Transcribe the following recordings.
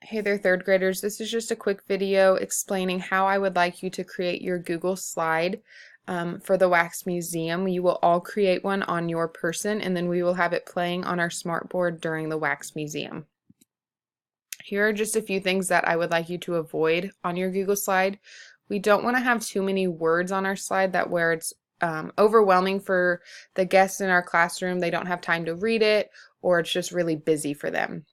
Hey there, third graders. This is just a quick video explaining how I would like you to create your Google slide for the Wax Museum. You will all create one on your person, and then we will have it playing on our smartboard during the Wax Museum. Here are just a few things that I would like you to avoid on your Google slide. We don't want to have too many words on our slide that where it's overwhelming for the guests in our classroom. They don't have time to read it, or it's just really busy for them.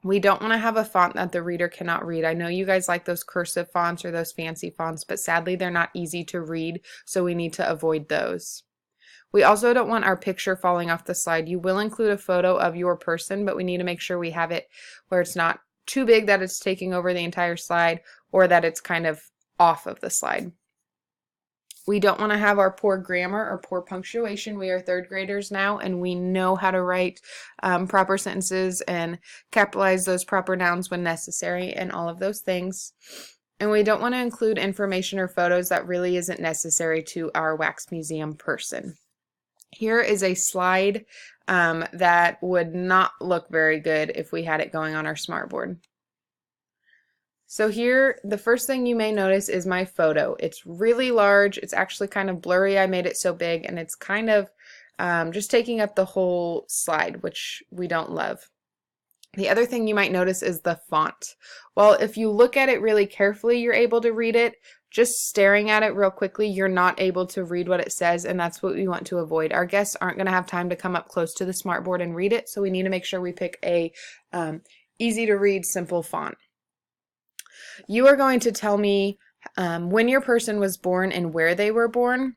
We don't want to have a font that the reader cannot read. I know you guys like those cursive fonts or those fancy fonts, but sadly they're not easy to read, so we need to avoid those. We also don't want our picture falling off the slide. You will include a photo of your person, but we need to make sure we have it where it's not too big that it's taking over the entire slide or that it's kind of off of the slide. We don't want to have our poor grammar or poor punctuation. We are third graders now, and we know how to write proper sentences and capitalize those proper nouns when necessary and all of those things. And we don't want to include information or photos that really isn't necessary to our Wax Museum person. Here is a slide that would not look very good if we had it going on our smartboard. So here, the first thing you may notice is my photo. It's really large. It's actually kind of blurry. I made it so big, and it's kind of just taking up the whole slide, which we don't love. The other thing you might notice is the font. Well, if you look at it really carefully, you're able to read it. Just staring at it real quickly, you're not able to read what it says, and that's what we want to avoid. Our guests aren't going to have time to come up close to the smartboard and read it, so we need to make sure we pick a easy to read, simple font. You are going to tell me when your person was born and where they were born,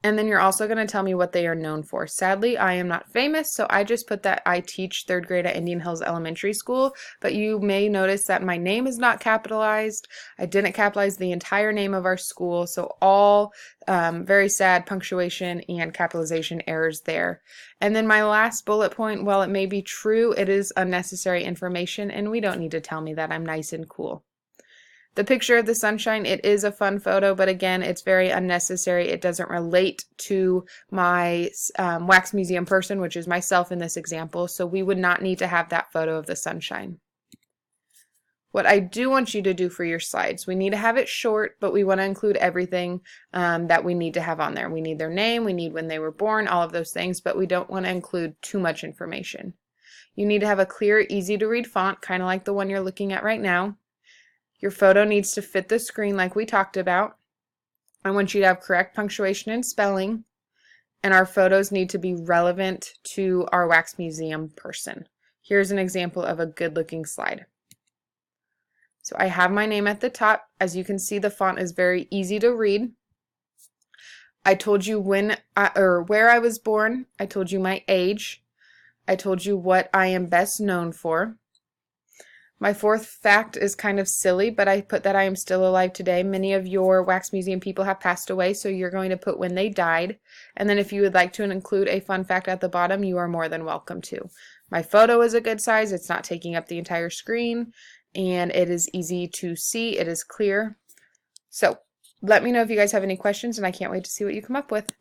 and then you're also going to tell me what they are known for. Sadly, I am not famous, so I just put that I teach third grade at Indian Hills Elementary School, but you may notice that my name is not capitalized. I didn't capitalize the entire name of our school, so all very sad punctuation and capitalization errors there. And then my last bullet point, while it may be true, it is unnecessary information, and we don't need to tell me that I'm nice and cool. The picture of the sunshine, it is a fun photo, but again, it's very unnecessary. It doesn't relate to my Wax Museum person, which is myself in this example, so we would not need to have that photo of the sunshine. What I do want you to do for your slides, we need to have it short, but we want to include everything that we need to have on there. We need their name, we need when they were born, all of those things, but we don't want to include too much information. You need to have a clear, easy to read font, kind of like the one you're looking at right now. Your photo needs to fit the screen like we talked about. I want you to have correct punctuation and spelling, and our photos need to be relevant to our Wax Museum person. Here's an example of a good-looking slide. So I have my name at the top. As you can see, the font is very easy to read. I told you when or where I was born. I told you my age. I told you what I am best known for. My fourth fact is kind of silly, but I put that I am still alive today. Many of your Wax Museum people have passed away, so you're going to put when they died. And then if you would like to include a fun fact at the bottom, you are more than welcome to. My photo is a good size. It's not taking up the entire screen, and it is easy to see. It is clear. So let me know if you guys have any questions, and I can't wait to see what you come up with.